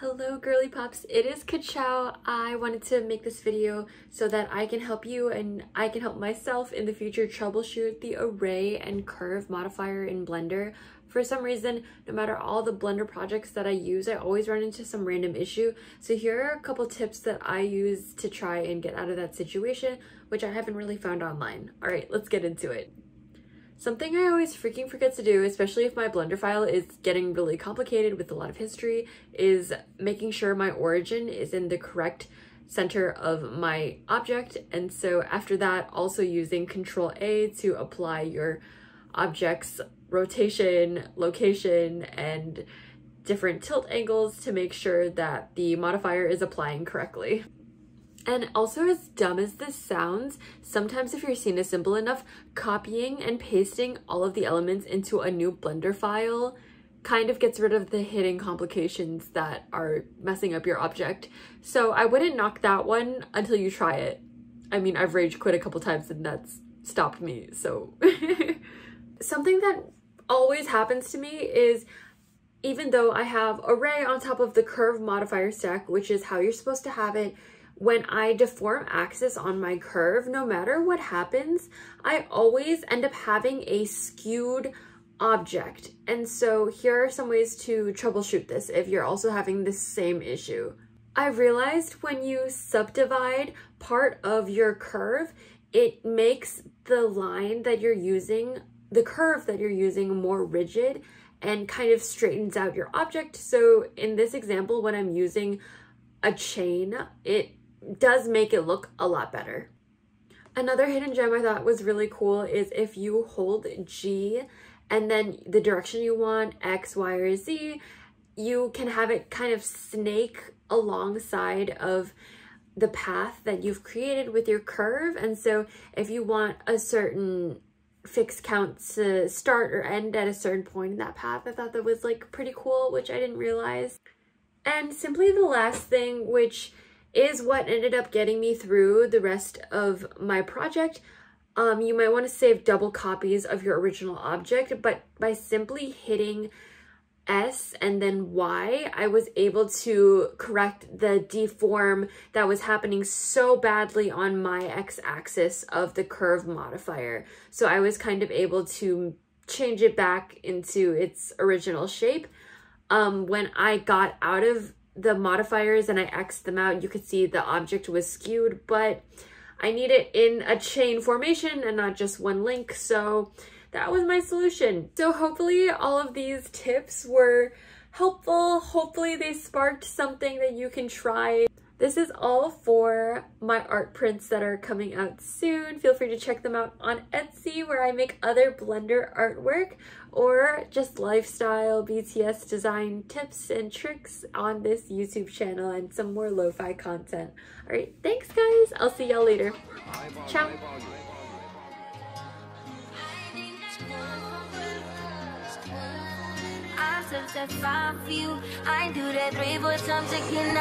Hello girly pops, it is 𝙁𝙤𝙧𝙠. I wanted to make this video so that I can help you and I can help myself in the future troubleshoot the array and curve modifier in Blender. For some reason, no matter all the Blender projects that I use, I always run into some random issue. So here are a couple tips that I use to try and get out of that situation, which I haven't really found online. Alright, let's get into it. Something I always freaking forget to do, especially if my Blender file is getting really complicated with a lot of history, is making sure my origin is in the correct center of my object. And so after that, also using Control-A to apply your object's rotation, location, and different tilt angles to make sure that the modifier is applying correctly. And also, as dumb as this sounds, sometimes if your scene is simple enough, copying and pasting all of the elements into a new Blender file kind of gets rid of the hidden complications that are messing up your object. So I wouldn't knock that one until you try it. I mean, I've rage quit a couple times and that's stopped me, so. Something that always happens to me is, even though I have array on top of the curve modifier stack, which is how you're supposed to have it, when I deform axis on my curve, no matter what happens, I always end up having a skewed object. And so here are some ways to troubleshoot this if you're also having the same issue. I've realized when you subdivide part of your curve, it makes the line that you're using, the curve that you're using, more rigid and kind of straightens out your object. So in this example, when I'm using a chain, it does make it look a lot better. Another hidden gem I thought was really cool is if you hold G and then the direction you want, X, Y, or Z, you can have it kind of snake alongside of the path that you've created with your curve. And so if you want a certain fixed count to start or end at a certain point in that path, I thought that was like pretty cool, which I didn't realize. And simply the last thing, which is what ended up getting me through the rest of my project. You might want to save double copies of your original object, but by simply hitting S and then Y, I was able to correct the deform that was happening so badly on my x-axis of the curve modifier. So I was kind of able to change it back into its original shape. When I got out of the modifiers and I X'd them out, you could see the object was skewed, but I need it in a chain formation and not just one link, so that was my solution. So hopefully all of these tips were helpful. Hopefully they sparked something that you can try. This is all for my art prints that are coming out soon. Feel free to check them out on Etsy, where I make other Blender artwork, or just lifestyle BTS design tips and tricks on this YouTube channel and some more lo-fi content. All right, thanks guys. I'll see y'all later. Ciao. I do that 3-4 times again.